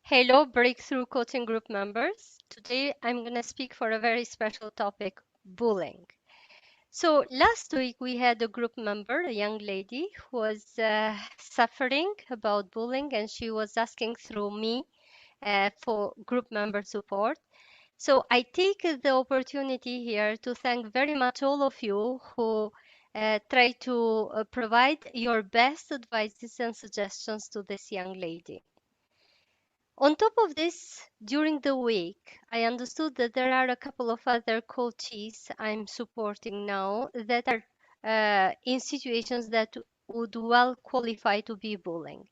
Hello, Breakthrough Coaching Group members. Today I'm going to speak for a very special topic, bullying. So last week we had a group member, a young lady, who was suffering about bullying and she was asking through me for group member support. So I take the opportunity here to thank very much all of you who try to provide your best advices and suggestions to this young lady. On top of this, during the week, I understood that there are a couple of other coaches I'm supporting now that are in situations that would well qualify to be bullying.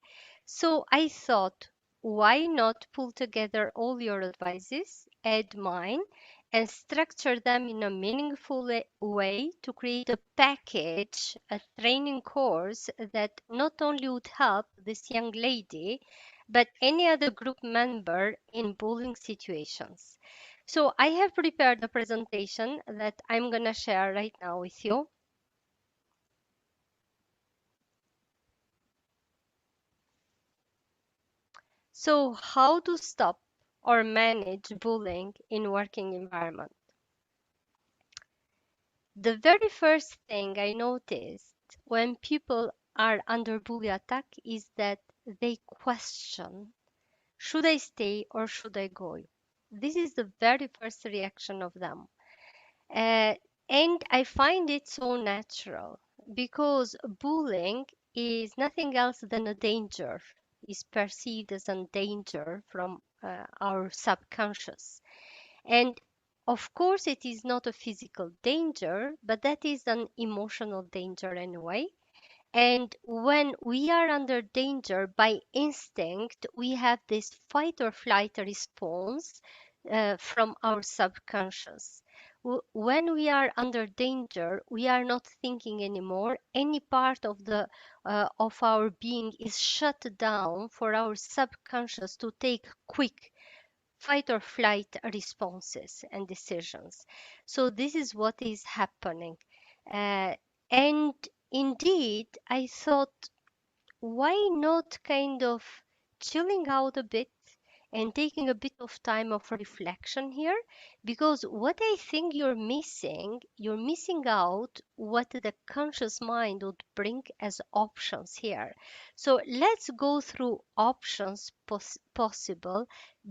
So I thought, why not pull together all your advices, add mine, and structure them in a meaningful way to create a package, a training course that not only would help this young lady but any other group member in bullying situations. So I have prepared a presentation that I'm going to share right now with you. So how to stop or manage bullying in working environment. The very first thing I noticed when people are under bully attack is that they question, should I stay or should I go? This is the very first reaction of them. Uh, and I find it so natural because bullying is nothing else than a danger, is perceived as a danger from our subconscious. And of course, it is not a physical danger, but that is an emotional danger anyway. And when we are under danger, by instinct, we have this fight or flight response from our subconscious. When we are under danger, we are not thinking anymore. Any part of the of our being is shut down for our subconscious to take quick fight or flight responses and decisions. So this is what is happening. Uh, and indeed, I thought, why not kind of chilling out a bit and taking a bit of time of reflection here? Because what I think you're missing out what the conscious mind would bring as options here. So let's go through options possible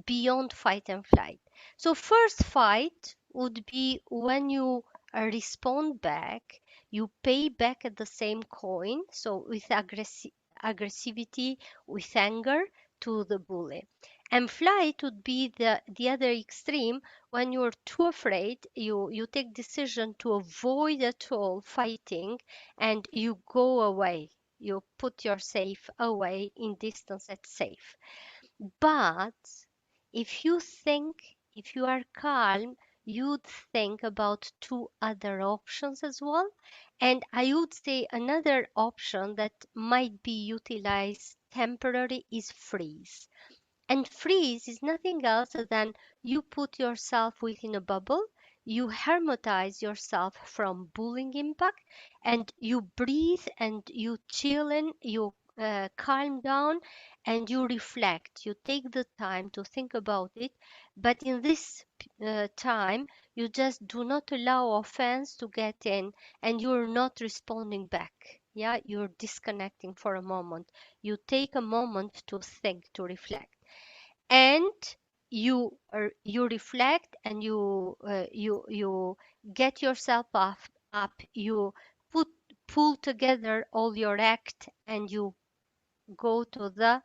beyond fight and flight. So first fight would be when you respond back, you pay back at the same coin, so with aggressivity, with anger to the bully. And flight would be the other extreme when you're too afraid, you take decision to avoid at all fighting and you go away. You put yourself away in distance at safe. But if you are calm, you'd think about two other options as well. And I would say another option that might be utilized temporarily is freeze. And freeze is nothing else than you put yourself within a bubble, you hermetize yourself from bullying impact, and you breathe and you chill in, you calm down, and you reflect. You take the time to think about it, but in this time, you just do not allow offense to get in, and you're not responding back. Yeah, you're disconnecting for a moment. You take a moment to think, to reflect, and you reflect and you get yourself up, you put pull together all your act and you go to the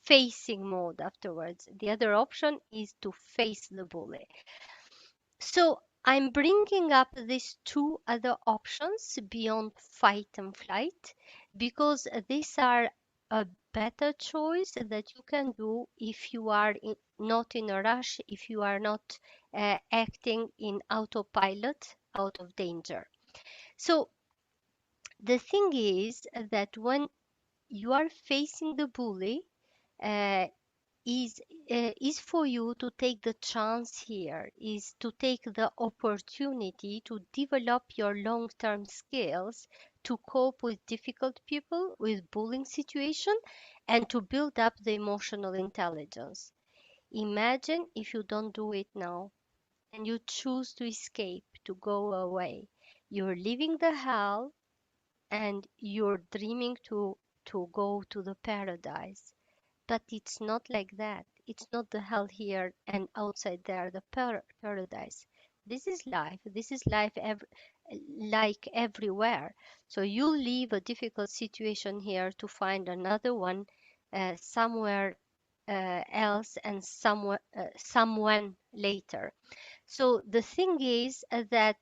facing mode afterwards. The other option is to face the bully. So I'm bringing up these two other options beyond fight and flight because these are a better choice that you can do if you are not in a rush, if you are not acting in autopilot out of danger. So the thing is that when you are facing the bully, uh, is is for you to take the chance here, is to take the opportunity to develop your long-term skills to cope with difficult people, with bullying situation, and to build up the emotional intelligence. Imagine if you don't do it now and you choose to escape, to go away. You're leaving the hell and you're dreaming to go to the paradise. But it's not like that. It's not the hell here and outside there, the paradise. This is life. This is life like everywhere. So you leave a difficult situation here to find another one somewhere else and someone later. So the thing is that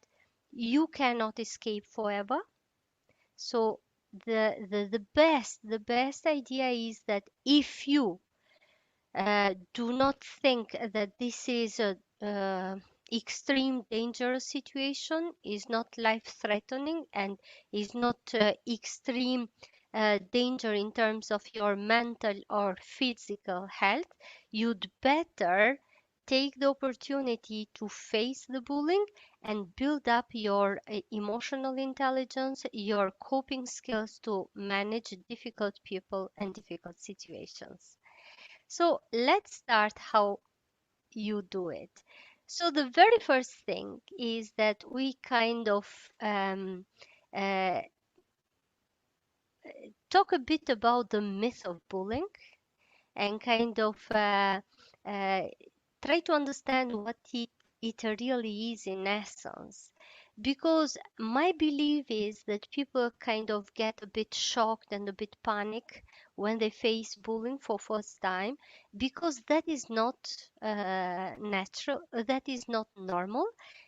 you cannot escape forever. So the best idea is that if you do not think that this is a extreme dangerous situation, is not life threatening, and is not extreme danger in terms of your mental or physical health, you'd better take the opportunity to face the bullying and build up your emotional intelligence, your coping skills to manage difficult people and difficult situations. So let's start how you do it. So the very first thing is that we kind of um, uh, talk a bit about the myth of bullying and kind of uh, try to understand what it really is in essence. Because my belief is that people kind of get a bit shocked and a bit panic when they face bullying for first time, because that is not natural, that is not normal,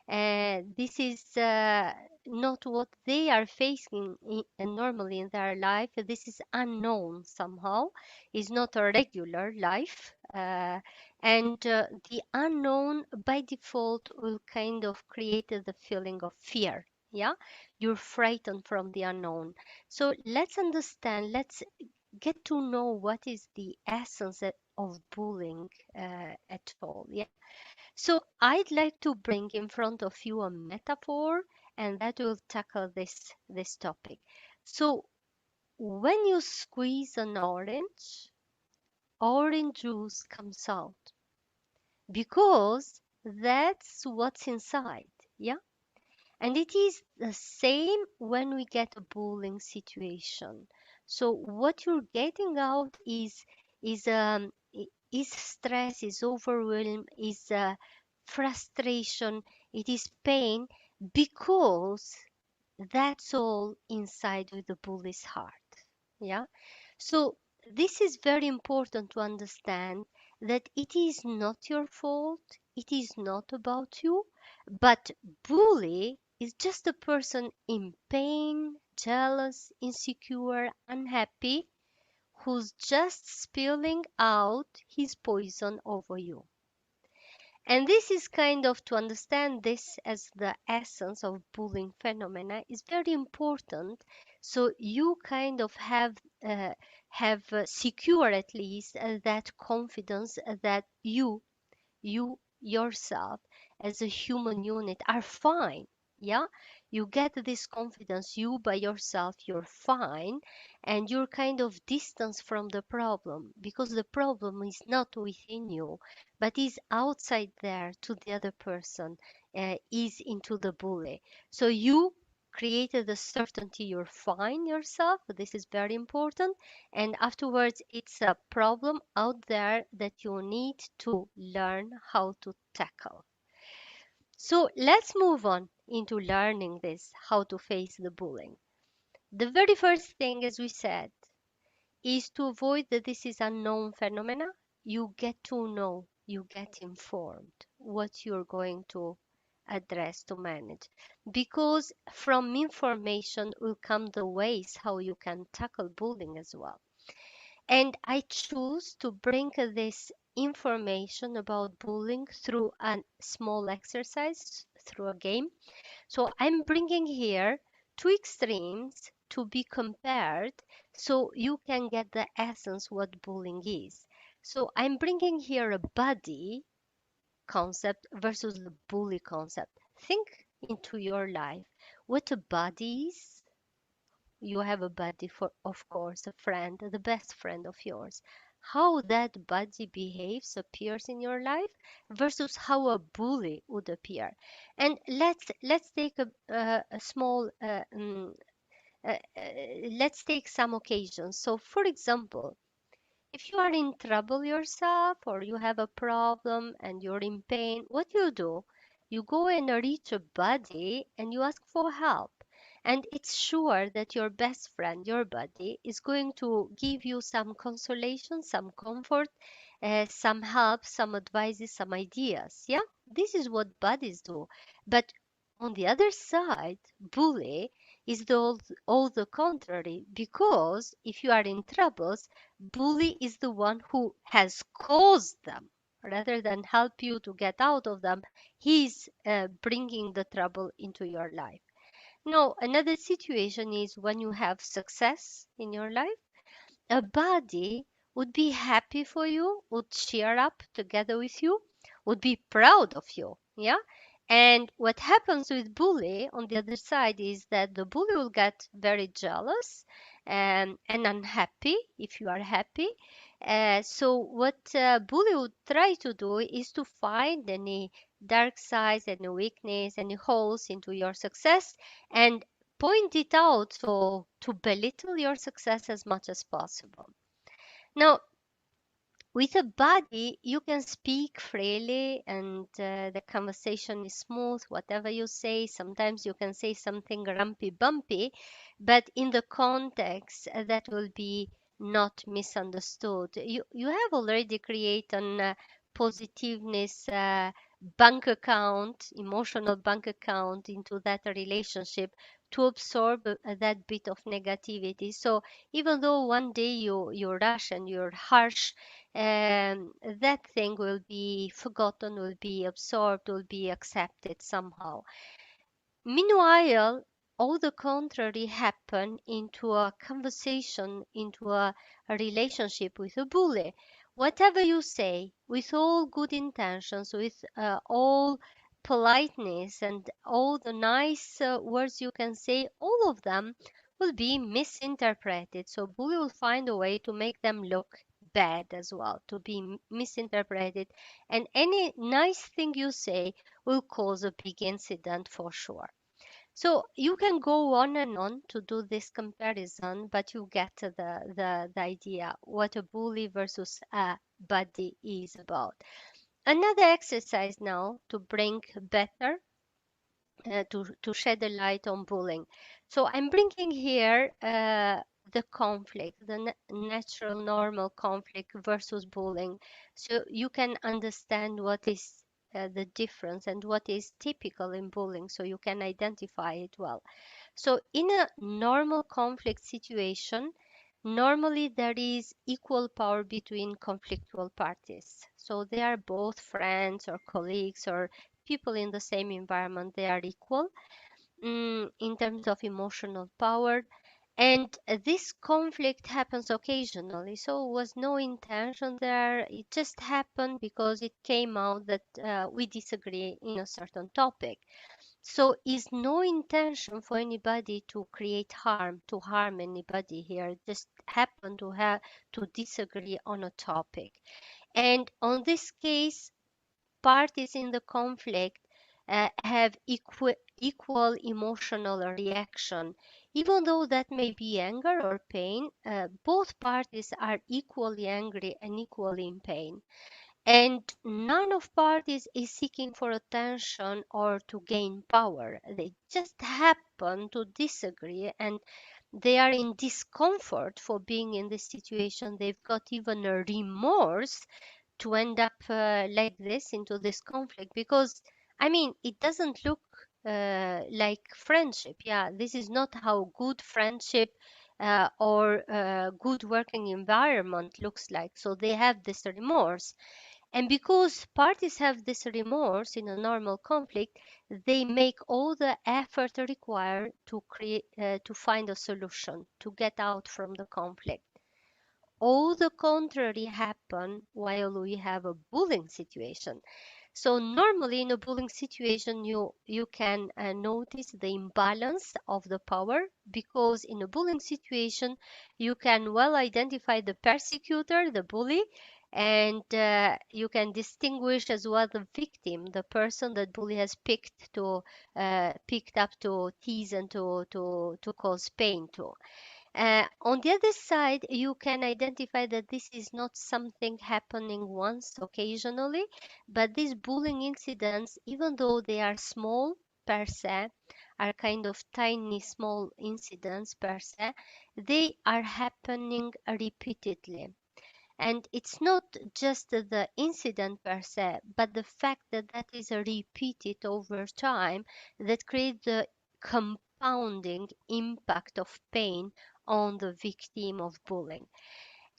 and this is not what they are facing normally in their life. This is unknown somehow, is not a regular life. And the unknown by default will kind of create the feeling of fear. Yeah, you're frightened from the unknown. So let's understand, let's get to know what is the essence of bullying at all. Yeah. So I'd like to bring in front of you a metaphor, and that will tackle this topic. So when you squeeze an orange juice comes out because that's what's inside. Yeah. And it is the same when we get a bullying situation. So what you're getting out is stress, is overwhelm, is frustration, it is pain, because that's all inside with the bully's heart. Yeah. So this is very important to understand that it is not your fault, it is not about you, but bully is just a person in pain, jealous, insecure, unhappy, who's just spilling out his poison over you. And this is kind of, to understand this as the essence of bullying phenomena is very important. So you kind of have secure at least that confidence that you yourself as a human unit are fine. Yeah, you get this confidence, you by yourself, you're fine, and you're kind of distance from the problem, because the problem is not within you but is outside there to the other person, is into the bully. So you created a certainty, you're fine yourself, this is very important, and afterwards it's a problem out there that you need to learn how to tackle. So let's move on into learning this, how to face the bullying. The very first thing, as we said, is to avoid that this is unknown phenomena. You get to know, you get informed what you're going to address, to manage, because from information will come the ways how you can tackle bullying as well. And I choose to bring this information about bullying through a small exercise, through a game. So I'm bringing here two extremes to be compared so you can get the essence what bullying is. So I'm bringing here a buddy concept versus the bully concept. Think into your life what a buddy is. You have a buddy, for of course, a friend, the best friend of yours. how that body behaves, appears in your life versus how a bully would appear. And let's take a small uh, uh, let's take some occasions. So, for example, if you are in trouble yourself or you have a problem and you're in pain, what do? You go and reach a buddy and you ask for help. And it's sure that your best friend, your buddy, is going to give you some consolation, some comfort, some help, some advices, some ideas. Yeah, this is what buddies do. But on the other side, bully is all the contrary, because if you are in troubles, bully is the one who has caused them. Rather than help you to get out of them, he's bringing the trouble into your life. Now, another situation is when you have success in your life, a buddy would be happy for you, would cheer up together with you, would be proud of you. Yeah. And what happens with bully on the other side is that the bully will get very jealous and unhappy if you are happy. So what bully would try to do is to find any dark sides, any weakness, any holes into your success and point it out, so to belittle your success as much as possible. Now, with a buddy, you can speak freely and the conversation is smooth, whatever you say. Sometimes you can say something grumpy bumpy, but in the context that will be not misunderstood. You have already created an positiveness bank account, emotional bank account into that relationship to absorb that bit of negativity. So even though one day you rush and you're harsh, that thing will be forgotten, will be absorbed, will be accepted somehow. Meanwhile, all the contrary happen into a conversation, into a relationship with a bully. Whatever you say, with all good intentions, with all politeness and all the nice words you can say, all of them will be misinterpreted. So bully will find a way to make them look bad as well, to be misinterpreted. And any nice thing you say will cause a big incident for sure. So you can go on and on to do this comparison, but you get to the idea what a bully versus a buddy is about. Another exercise now to bring better to shed a light on bullying. So I'm bringing here the conflict, the natural, normal conflict versus bullying, so you can understand what is the difference and what is typical in bullying, so you can identify it well. So in a normal conflict situation, normally there is equal power between conflictual parties. So they are both friends or colleagues or people in the same environment, they are equal in terms of emotional power. And this conflict happens occasionally, so it was no intention there. It just happened because it came out that we disagree in a certain topic. So is no intention for anybody to create harm, to harm anybody here. Just happen to have to disagree on a topic. And on this case, parties in the conflict have equal emotional reaction. Even though that may be anger or pain, both parties are equally angry and equally in pain. And none of parties is seeking for attention or to gain power. They just happen to disagree and they are in discomfort for being in this situation. They've got even a remorse to end up like this into this conflict, because I mean it doesn't look like friendship. Yeah, this is not how good friendship or good working environment looks like. So they have this remorse, and because parties have this remorse in a normal conflict, they make all the effort required to create to find a solution to get out from the conflict. all the contrary happen while we have a bullying situation. So normally in a bullying situation, you can notice the imbalance of the power, because in a bullying situation, you can well identify the persecutor, the bully, and you can distinguish as well the victim, the person that bully has picked up to tease and to cause pain to. On the other side, you can identify that this is not something happening once occasionally, but these bullying incidents, even though they are small per se, are kind of tiny small incidents per se, they are happening repeatedly. And it's not just the incident per se, but the fact that that is repeated over time that creates the compounding impact of pain on the victim of bullying.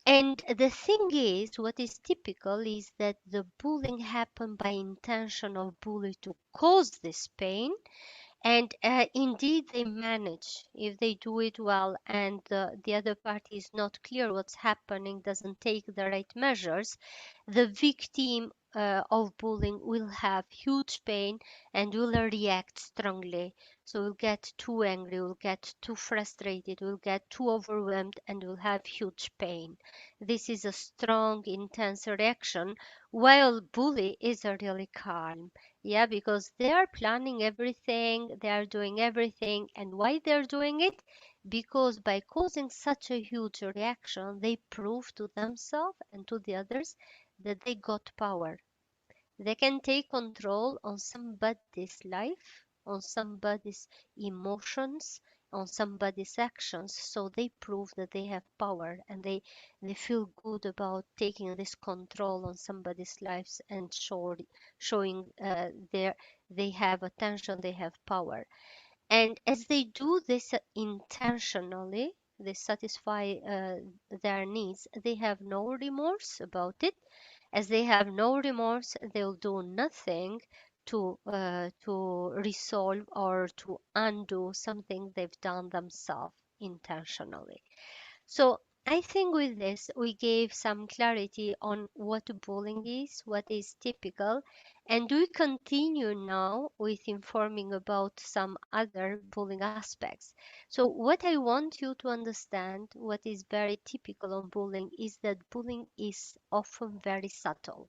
And the thing is, what is typical is that the bullying happened by intention of bully to cause this pain, and indeed, they manage if they do it well, and the other party is not clear what's happening, doesn't take the right measures. The victim of bullying will have huge pain and will react strongly. So will get too angry, will get too frustrated, will get too overwhelmed, and will have huge pain. This is a strong, intense reaction, while bully is a really calm. Yeah, because they are planning everything, they are doing everything. And why they're doing it? Because by causing such a huge reaction, they prove to themselves and to the others that they got power. They can take control on somebody's life, on somebody's emotions, on somebody's actions. So they prove that they have power, and they feel good about taking this control on somebody's lives and showing they have attention, they have power. And as they do this intentionally, they satisfy their needs, they have no remorse about it. As they have no remorse, they'll do nothing to resolve or to undo something they've done themselves intentionally. So I think with this, we gave some clarity on what bullying is, what is typical, and we continue now with informing about some other bullying aspects. So what I want you to understand, what is very typical on bullying, is that bullying is often very subtle.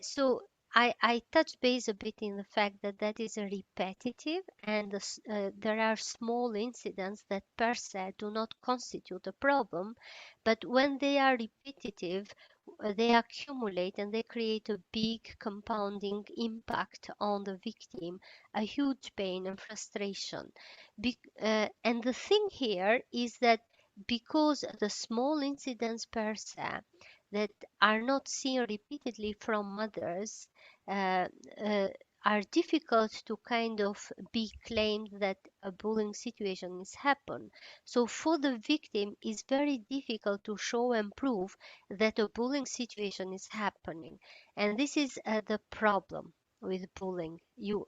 So I touch base a bit in the fact that that is a repetitive, and there are small incidents that per se do not constitute a problem, but when they are repetitive, they accumulate and they create a big compounding impact on the victim, a huge pain and frustration. And the thing here is that because the small incidents per se that are not seen repeatedly from mothers uh, uh, are difficult to kind of be claimed that a bullying situation is happen. So for the victim, it's very difficult to show and prove that a bullying situation is happening, and this is the problem with bullying. You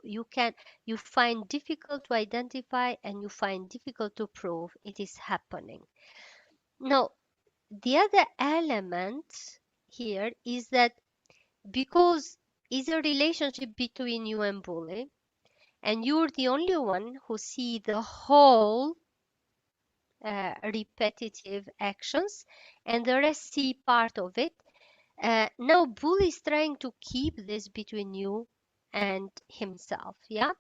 find difficult to identify, and you find difficult to prove it is happening. Now, the other element here is that because it's a relationship between you and bully, and you're the only one who see the whole repetitive actions, and the rest see part of it. Now bully is trying to keep this between you and himself. Yeah,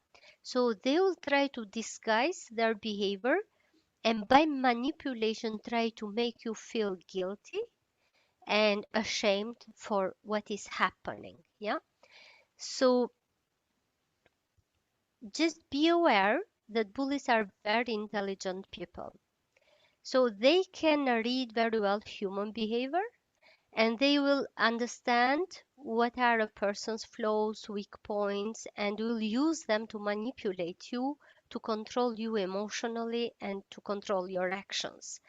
so they will try to disguise their behavior, and by manipulation try to make you feel guilty and ashamed for what is happening. Yeah, so just be aware that bullies are very intelligent people, so they can read very well human behavior, and they will understand what are a person's flaws, weak points, and will use them to manipulate you, to control you emotionally, and to control your actions.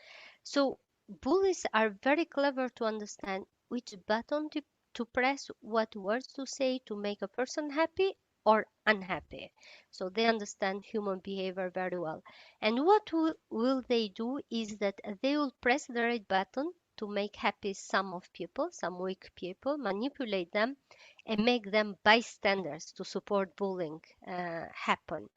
So bullies are very clever to understand which button to press, what words to say to make a person happy or unhappy. So they understand human behavior very well. And what will they do is that they will press the right button to make happy some of people, some weak people, manipulate them, and make them bystanders to support bullying happen.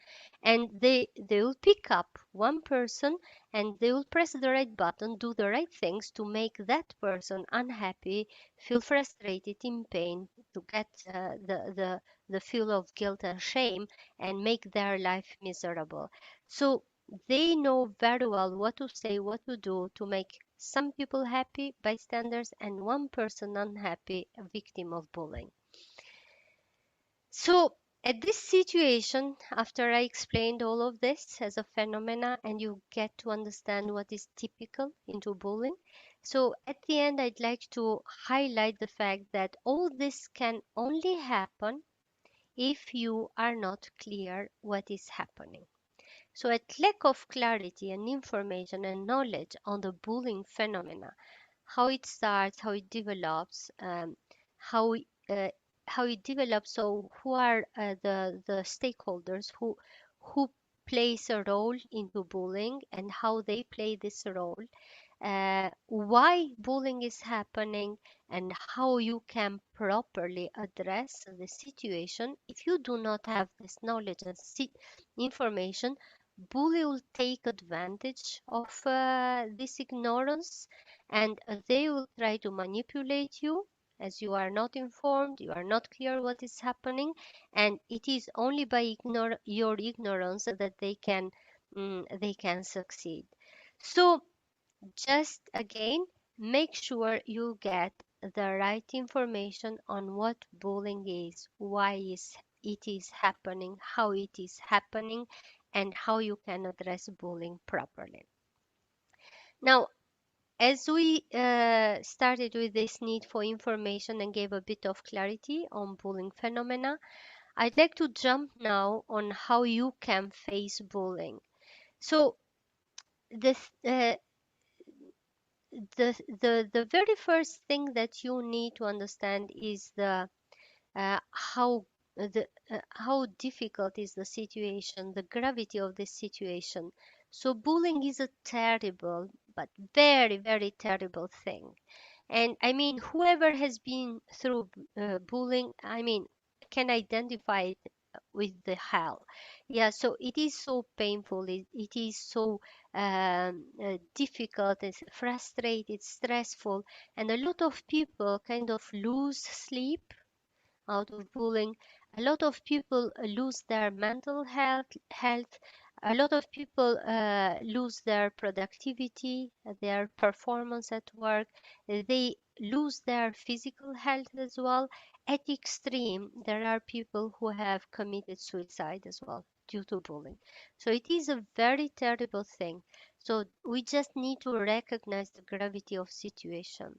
And they will pick up one person and they will press the right button, do the right things to make that person unhappy, feel frustrated, in pain, to get the feel of guilt and shame, and make their life miserable. So they know very well what to say, what to do to make some people happy, bystanders, and one person unhappy, a victim of bullying. So at this situation, after I explained all of this as a phenomena and you get to understand what is typical into bullying, so at the end I'd like to highlight the fact that all this can only happen if you are not clear what is happening. So at lack of clarity and information and knowledge on the bullying phenomena, how it starts, how it develops, how uh, how it develops. So who are the stakeholders who plays a role into bullying and how they play this role, why bullying is happening, and how you can properly address the situation. If you do not have this knowledge and information, bully will take advantage of this ignorance, and they will try to manipulate you as you are not informed, you are not clear what is happening, and it is only by your ignorance that they can succeed. So just again, make sure you get the right information on what bullying is, why it is happening, how it is happening, and how you can address bullying properly. Now, as we started with this need for information and gave a bit of clarity on bullying phenomena, I'd like to jump now on how you can face bullying. So, this the very first thing that you need to understand is the how difficult is the situation, the gravity of this situation. So bullying is a terrible, but very, very terrible thing. And I mean, whoever has been through bullying, I mean, can identify it with the hell. Yeah, so it is so painful. It is so difficult. It's frustrated, stressful, and a lot of people kind of lose sleep out of bullying. A lot of people lose their mental health. A lot of people lose their productivity, their performance at work. They lose their physical health as well. At extreme, there are people who have committed suicide as well due to bullying. So it is a very terrible thing. So we just need to recognize the gravity of situation.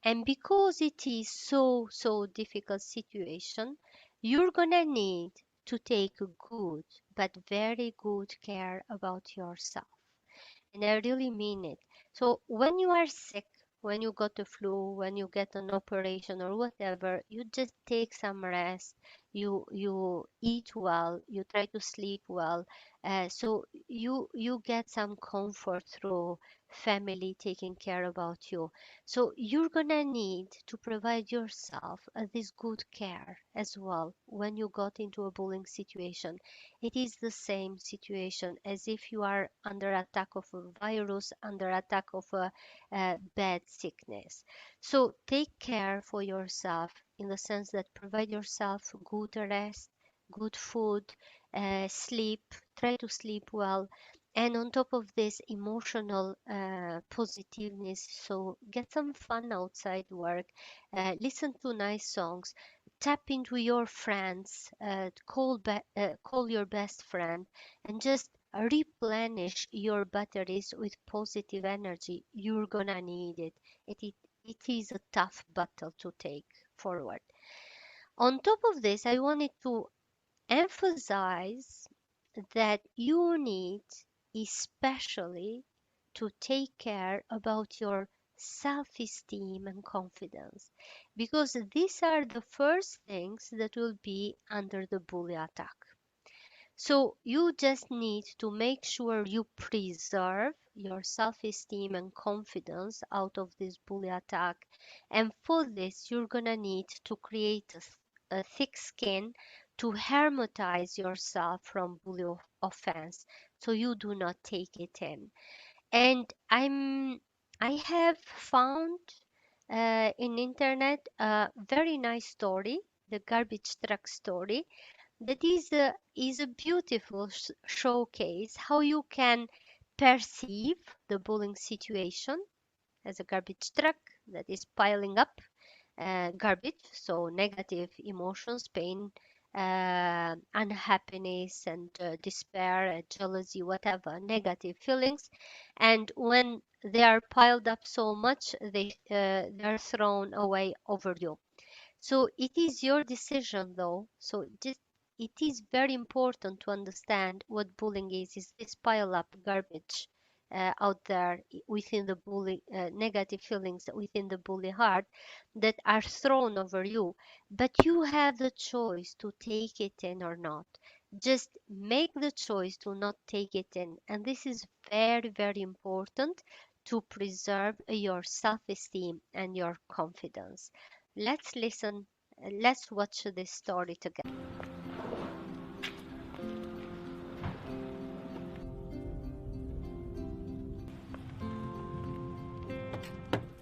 And because it is so difficult situation, you're gonna need to take good, but very good care about yourself. And I really mean it. So when you are sick, when you got the flu, when you get an operation or whatever, you just take some rest. You eat well. You try to sleep well. So you get some comfort through family taking care about you. So you're gonna need to provide yourself this good care as well when you got into a bullying situation. It is the same situation as if you are under attack of a virus, under attack of a bad sickness. So take care for yourself in the sense that provide yourself good rest, good food, sleep, try to sleep well. And on top of this, emotional positiveness. So get some fun outside work, listen to nice songs, tap into your friends, call your best friend, and just replenish your batteries with positive energy. You're gonna need it. It is a tough battle to take forward. On top of this, I wanted to emphasize that you need especially to take care about your self-esteem and confidence, because these are the first things that will be under the bully attack. So you just need to make sure you preserve your self-esteem and confidence out of this bully attack. And for this, you're gonna need to create a thick skin to hermetize yourself from bully offense, so you do not take it in. And I have found in internet a very nice story, the garbage truck story, that is a beautiful showcase how you can perceive the bullying situation as a garbage truck that is piling up garbage, so negative emotions, pain, unhappiness, and despair, jealousy, whatever negative feelings. And when they are piled up so much, they are thrown away over you. So it is your decision, though. So just it is very important to understand what bullying is. Is this pile up garbage out there within the bully, negative feelings within the bully heart that are thrown over you? But you have the choice to take it in or not. Just make the choice to not take it in. And this is very, very important to preserve your self esteem and your confidence. Let's listen, let's watch this story together.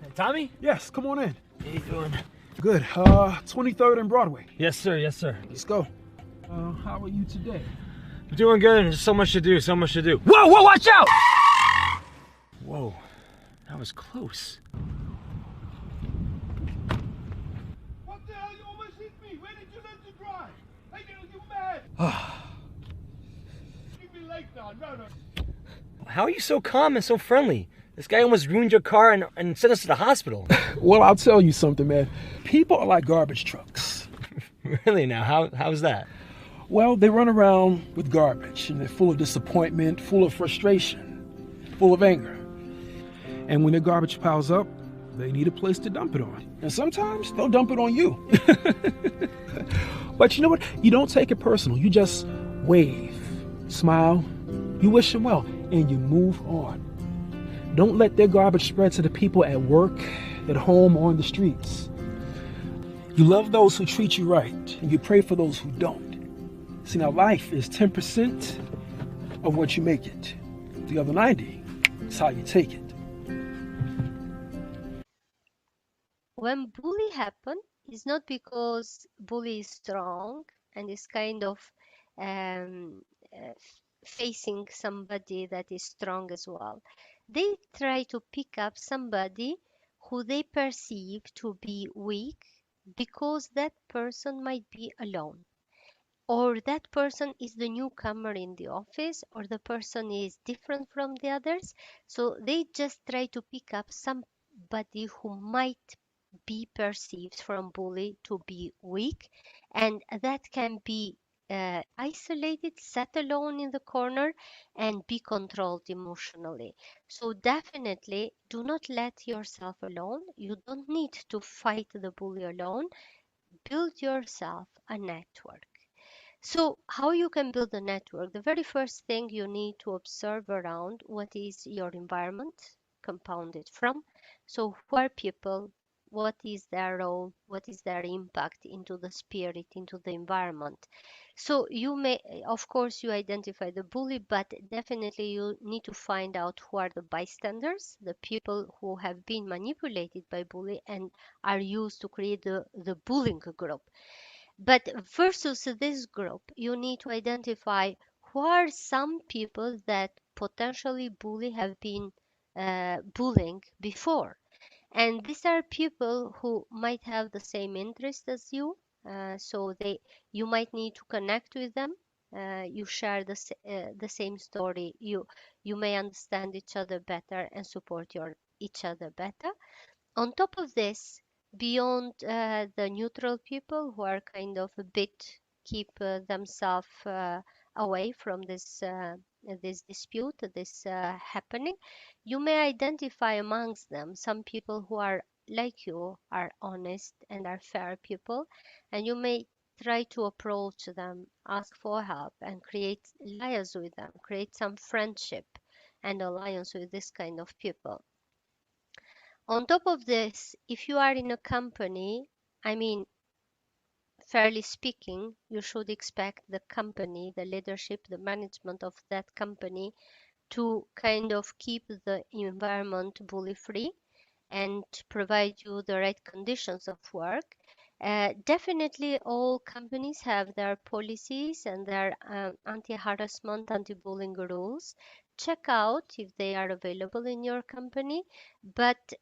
Hey, Tommy? Yes, come on in. How you doing? Good. 23rd and Broadway. Yes, sir. Yes, sir. Let's go. How are you today? I'm doing good. There's so much to do. So much to do. Whoa! Whoa! Watch out! Whoa, that was close. What the hell? You almost hit me. Where did you learn to drive? Hey, you mad? Give me leg now. No. How are you so calm and so friendly? This guy almost ruined your car and sent us to the hospital. Well, I'll tell you something, man. People are like garbage trucks. Really? Now, how's that? Well, they run around with garbage, and they're full of disappointment, full of frustration, full of anger. And when their garbage piles up, they need a place to dump it on. And sometimes they'll dump it on you. But you know what? You don't take it personal. You just wave, smile, you wish them well, and you move on. Don't let their garbage spread to the people at work, at home, or on the streets. You love those who treat you right, and you pray for those who don't. See, now life is 10% of what you make it. The other 90 is how you take it. When bully happen, it's not because bully is strong and is kind of um, facing somebody that is strong as well. They try to pick up somebody who they perceive to be weak because that person might be alone, or that person is the newcomer in the office, or the person is different from the others. So they just try to pick up somebody who might be perceived from bully to be weak, and that can be isolated, set alone in the corner, and be controlled emotionally. So definitely do not let yourself alone. You don't need to fight the bully alone. Build yourself a network. So, how you can build a network? The very first thing you need to observe around what is your environment compounded from. So, who are people? What is their role? What is their impact into the spirit, into the environment? So, you may, of course, you identify the bully, but definitely you need to find out who are the bystanders, the people who have been manipulated by bully and are used to create the bullying group. But versus this group, you need to identify who are some people that potentially bully have been bullying before. And these are people who might have the same interest as you. So you might need to connect with them. You share the same story. You may understand each other better and support each other better. On top of this, beyond the neutral people who are kind of a bit keep themselves away from this dispute, this happening, you may identify amongst them some people who are like you, are honest and are fair people, and you may try to approach them, ask for help, and create alliance with them, create some friendship and alliance with this kind of people. On top of this, if you are in a company, I mean, fairly speaking, you should expect the company, the leadership, the management of that company to kind of keep the environment bully free and provide you the right conditions of work. Definitely, all companies have their policies and their anti-harassment, anti-bullying rules. Check out if they are available in your company. But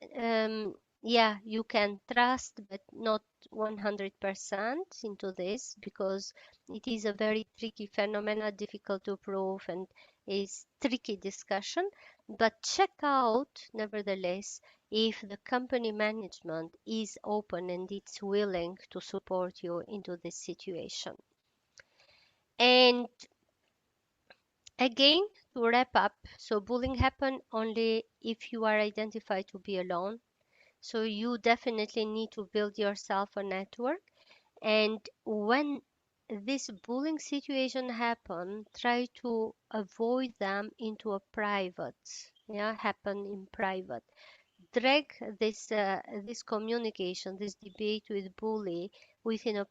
yeah, you can trust, but not 100% into this, because it is a very tricky phenomena, difficult to prove, and is tricky discussion. But check out, nevertheless, if the company management is open and it's willing to support you into this situation. And again, to wrap up, so bullying happen only if you are identified to be alone. So you definitely need to build yourself a network. And when this bullying situation happen, try to avoid them into a private, happen in private. Drag this communication, this debate with bully within a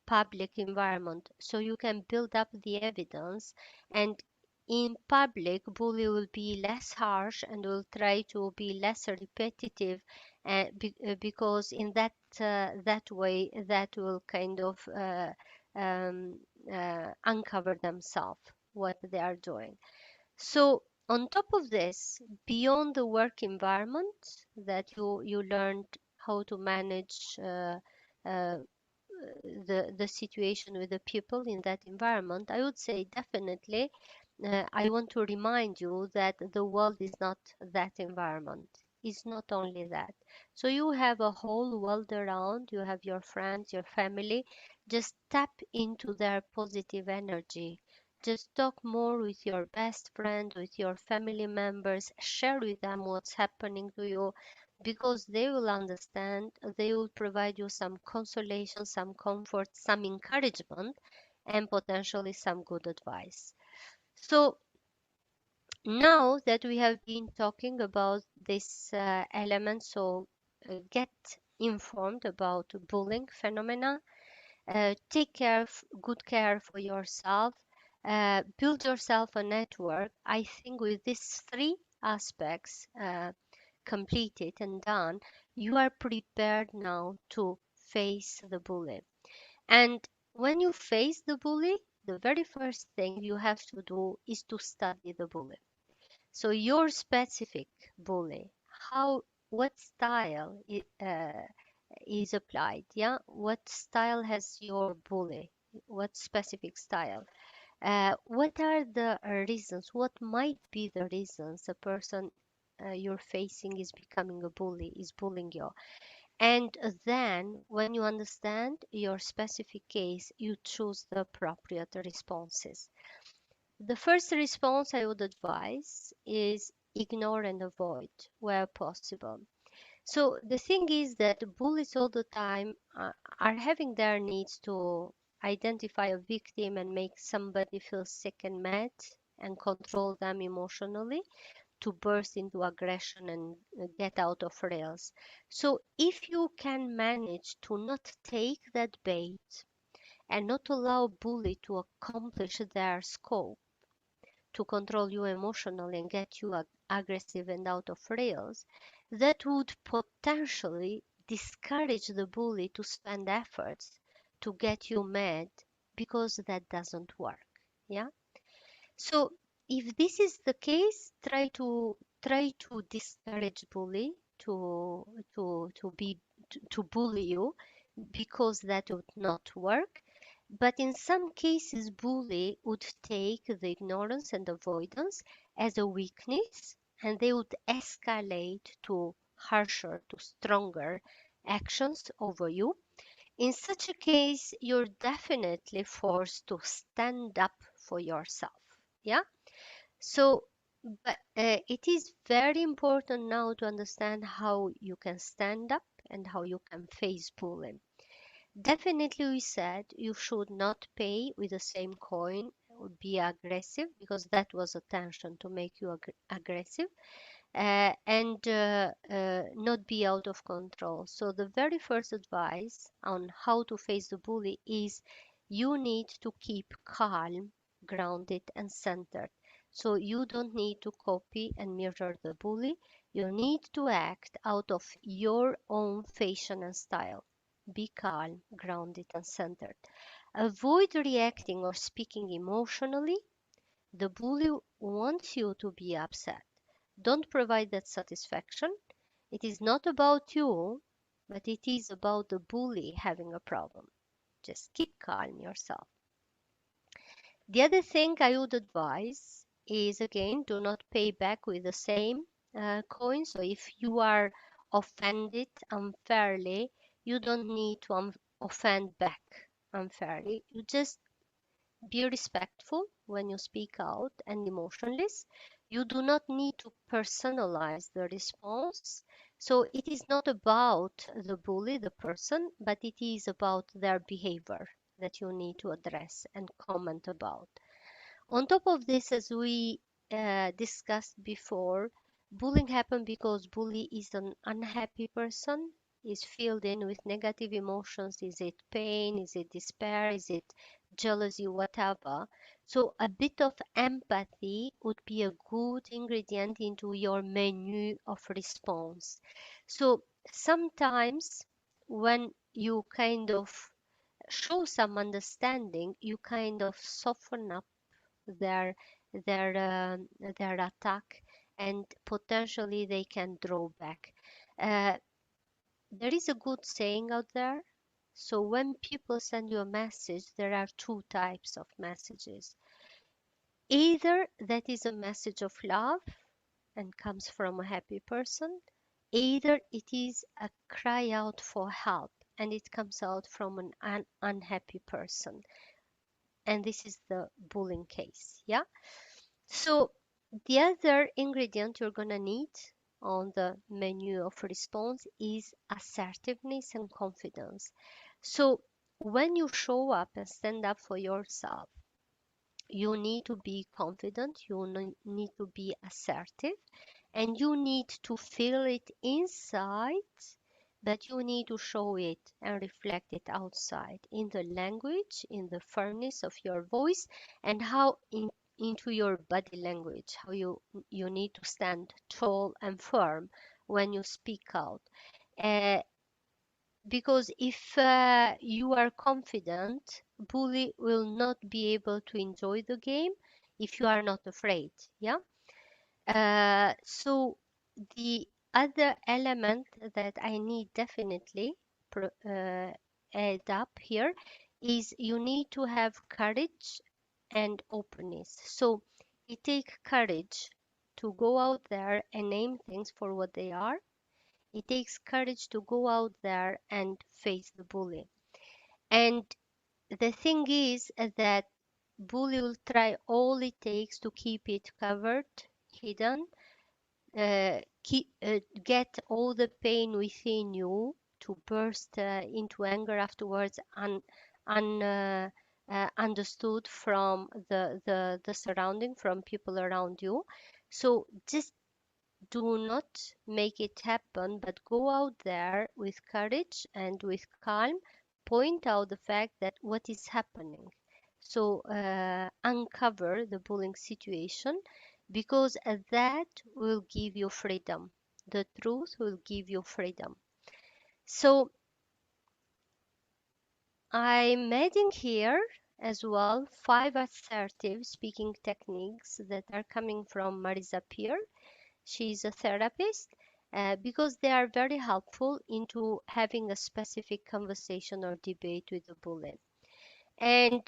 public environment, so you can build up the evidence. And in public, bully will be less harsh and will try to be less repetitive, because in that way, that will kind of um, uncover themselves what they are doing. So on top of this, beyond the work environment, that you learned how to manage uh, the situation with the people in that environment, I would say definitely I want to remind you that the world is not that environment. It's not only that. So you have a whole world around, you have your friends, your family. Just tap into their positive energy. Just talk more with your best friend, with your family members. Share with them what's happening to you, because they will understand. They will provide you some consolation, some comfort, some encouragement, and potentially some good advice. So now that we have been talking about this element, so get informed about bullying phenomena, take good care for yourself, build yourself a network. I think with these three aspects completed and done, you are prepared now to face the bully. And when you face the bully, the very first thing you have to do is to study the bully. So your specific bully, what style is applied? Yeah, what style has your bully? What specific style? What are the reasons? What might be the reasons a person you're facing is becoming a bully, is bullying you? And then, when you understand your specific case, you choose the appropriate responses. The first response I would advise is ignore and avoid where possible. So the thing is that bullies all the time are having their needs to identify a victim and make somebody feel sick and mad and control them emotionally, to burst into aggression and get out of rails. So if you can manage to not take that bait and not allow bully to accomplish their scope, to control you emotionally and get you aggressive and out of rails, that would potentially discourage the bully to spend efforts to get you mad, because that doesn't work. Yeah. So if this is the case, try to discourage bully to bully you, because that would not work. But in some cases, bully would take the ignorance and avoidance as a weakness, and they would escalate to harsher, to stronger actions over you. In such a case, you're definitely forced to stand up for yourself. Yeah. So, but it is very important now to understand how you can stand up and how you can face bullying. Definitely, we said you should not pay with the same coin or be aggressive, because that was attention to make you aggressive, and not be out of control. So the very first advice on how to face the bully is you need to keep calm, grounded, and centered. So you don't need to copy and mirror the bully. You need to act out of your own fashion and style. Be calm, grounded, and centered. Avoid reacting or speaking emotionally. The bully wants you to be upset. Don't provide that satisfaction. It is not about you, but it is about the bully having a problem. Just keep calm yourself. The other thing I would advise is, again, do not pay back with the same coin. So if you are offended unfairly, you don't need to offend back unfairly. You just be respectful when you speak out and emotionless. You do not need to personalize the response. So it is not about the bully, the person, but it is about their behavior that you need to address and comment about. On top of this, as we discussed before, bullying happens because bully is an unhappy person, is filled in with negative emotions. Is it pain? Is it despair? Is it jealousy? Whatever. So a bit of empathy would be a good ingredient into your menu of response. So sometimes when you kind of show some understanding, you kind of soften up their their attack, and potentially they can draw back. Uh, there is a good saying out there. So when people send you a message, there are two types of messages. Either that is a message of love and comes from a happy person, either it is a cry out for help and it comes out from an unhappy person. And this is the bullying case. Yeah. So the other ingredient you're gonna need on the menu of response is assertiveness and confidence. So when you show up and stand up for yourself, you need to be confident, you need to be assertive, and you need to feel it inside, but you need to show it and reflect it outside in the language, in the firmness of your voice, and how into your body language, how you need to stand tall and firm when you speak out. Uh, because if you are confident, bully will not be able to enjoy the game if you are not afraid. Yeah. So the other element that I need definitely add up here is you need to have courage and openness. So it takes courage to go out there and name things for what they are. It takes courage to go out there and face the bully. And the thing is that bully will try all it takes to keep it covered, hidden, get all the pain within you to burst into anger afterwards, understood from the surrounding, from people around you. So just do not make it happen, but go out there with courage and with calm, point out the fact that what is happening. So uncover the bullying situation, because that will give you freedom. The truth will give you freedom. So I'm adding here as well 5 assertive speaking techniques that are coming from Marisa Peer. She's a therapist, because they are very helpful into having a specific conversation or debate with the bully. And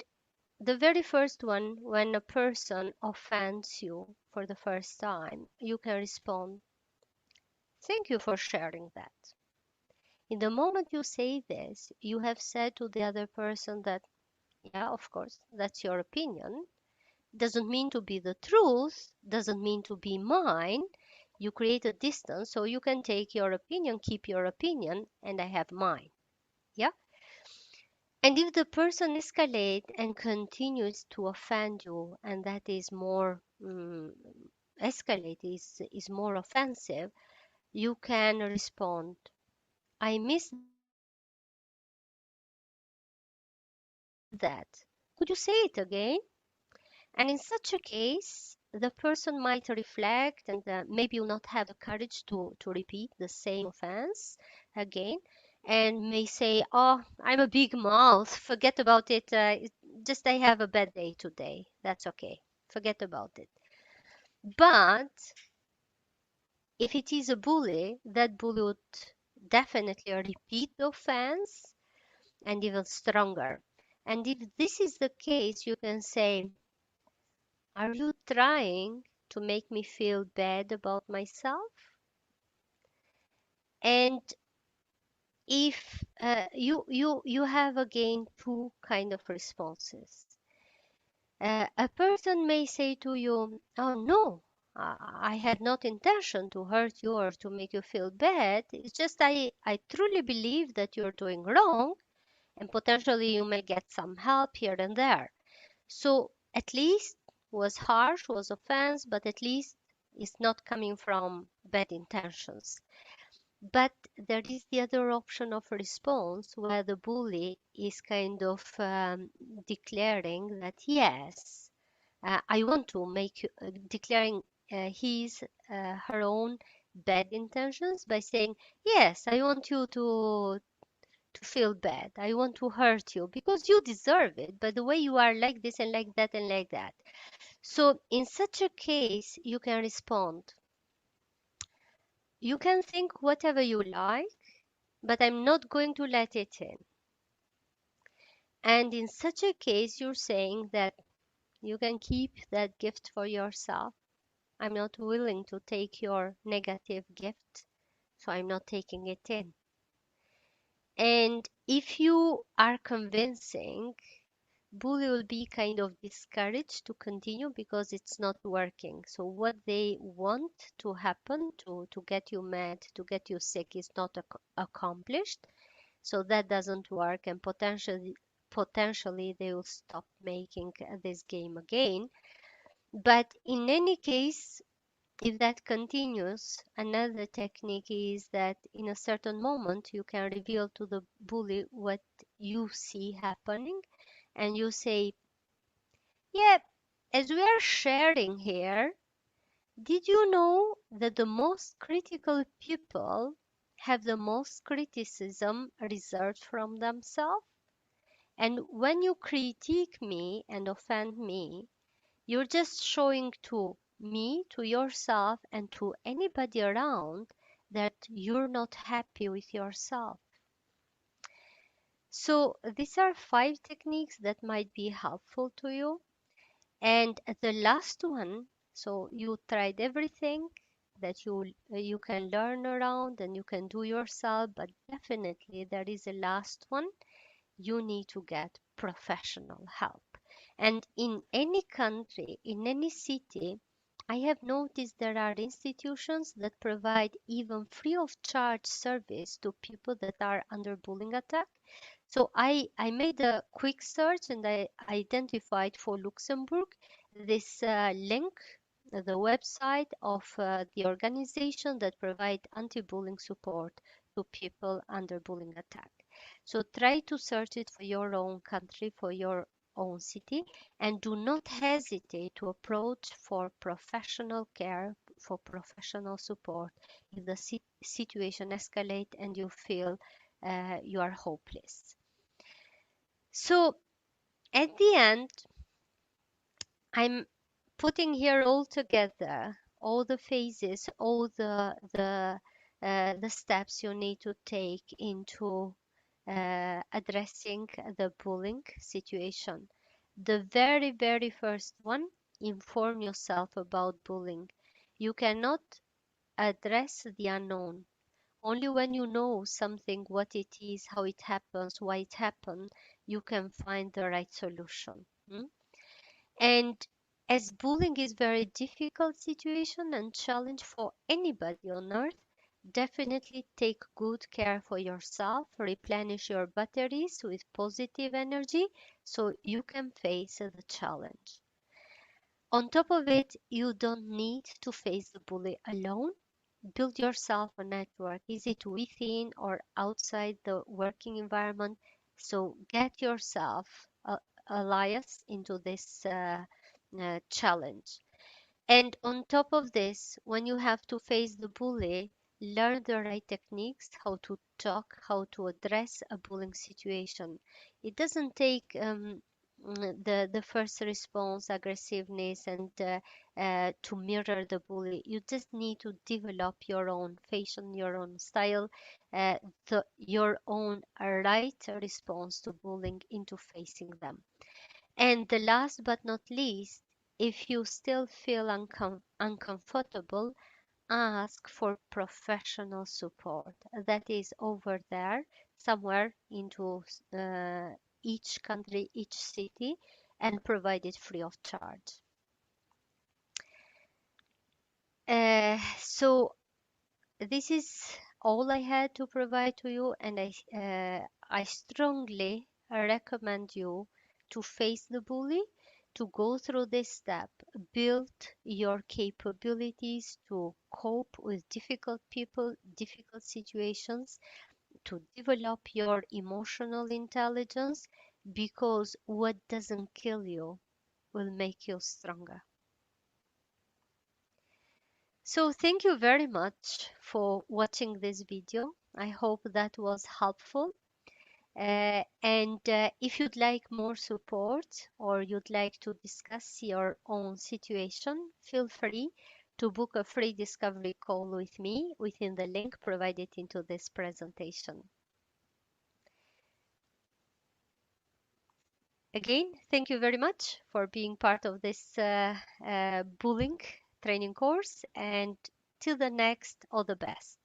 the very first one, when a person offends you for the first time, you can respond, "Thank you for sharing that." In the moment you say this, you have said to the other person that, yeah, of course, that's your opinion. Doesn't mean to be the truth, doesn't mean to be mine. You create a distance so you can take your opinion, keep your opinion, and I have mine. Yeah. And if the person escalates and continues to offend you, and that is more escalate is more offensive, you can respond, I missed that. Could you say it again? And in such a case, the person might reflect and maybe will not have the courage to repeat the same offense again, and may say, oh, I'm a big mouth, forget about it. Just I have a bad day today. That's okay. Forget about it. But if it is a bully, that bully would definitely repeat the offense and even stronger. And if this is the case, you can say, are you trying to make me feel bad about myself? And if you have again two kind of responses. A person may say to you, "Oh no, I had not intention to hurt you or to make you feel bad. It's just I truly believe that you're doing wrong, and potentially you may get some help here and there." So at least was harsh, was offense, but at least it's not coming from bad intentions. But there is the other option of response where the bully is kind of declaring that yes, I want to make you, declaring his her own bad intentions by saying yes, I want you to feel bad. I want to hurt you because you deserve it. By the way, you are like this and like that and like that. So in such a case, you can respond. You can think whatever you like, but I'm not going to let it in. And in such a case, you're saying that you can keep that gift for yourself. I'm not willing to take your negative gift, so I'm not taking it in. And if you are convincing, bully will be kind of discouraged to continue because it's not working. So what they want to happen to get you mad, to get you sick is not accomplished. So that doesn't work, and potentially they will stop making this game again. But in any case, if that continues, another technique is that in a certain moment you can reveal to the bully what you see happening, and you say, yeah, as we are sharing here, did you know that the most critical people have the most criticism reserved from themselves? And when you critique me and offend me, you're just showing to me, to yourself, and to anybody around that you're not happy with yourself. So these are 5 techniques that might be helpful to you. And the last one, so you tried everything that you can learn around and you can do yourself, but definitely there is a last one. You need to get professional help. And in any country, in any city, I have noticed there are institutions that provide even free of charge service to people that are under bullying attack. So I made a quick search and I identified for Luxembourg this link, the website of the organization that provide anti-bullying support to people under bullying attack. So try to search it for your own country, for your own city, and do not hesitate to approach for professional care, for professional support if the situation escalates and you feel you are hopeless. So at the end, I'm putting here all together all the phases, all the steps you need to take into addressing the bullying situation. The very, very first one, inform yourself about bullying. You cannot address the unknown. Only when you know something, what it is, how it happens, why it happened, you can find the right solution. And as bullying is very difficult situation and challenge for anybody on earth, definitely take good care for yourself, replenish your batteries with positive energy so you can face the challenge. On top of it, you don't need to face the bully alone. Build yourself a network, is it within or outside the working environment? So get yourself allies into this challenge. And on top of this, when you have to face the bully, learn the right techniques, how to talk, how to address a bullying situation. It doesn't take the first response, aggressiveness, and to mirror the bully. You just need to develop your own fashion, your own style, your own right response to bullying into facing them. And the last but not least, if you still feel uncomfortable, ask for professional support. That is over there, somewhere into each country, each city, and provide it free of charge. So this is all I had to provide to you, and I strongly recommend you to face the bully, to go through this step, build your capabilities to cope with difficult people, difficult situations, to develop your emotional intelligence, because what doesn't kill you will make you stronger. So thank you very much for watching this video. I hope that was helpful. And if you'd like more support or you'd like to discuss your own situation, feel free to book a free discovery call with me within the link provided into this presentation. Again, thank you very much for being part of this bullying training course, and till the next, all the best.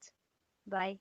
Bye.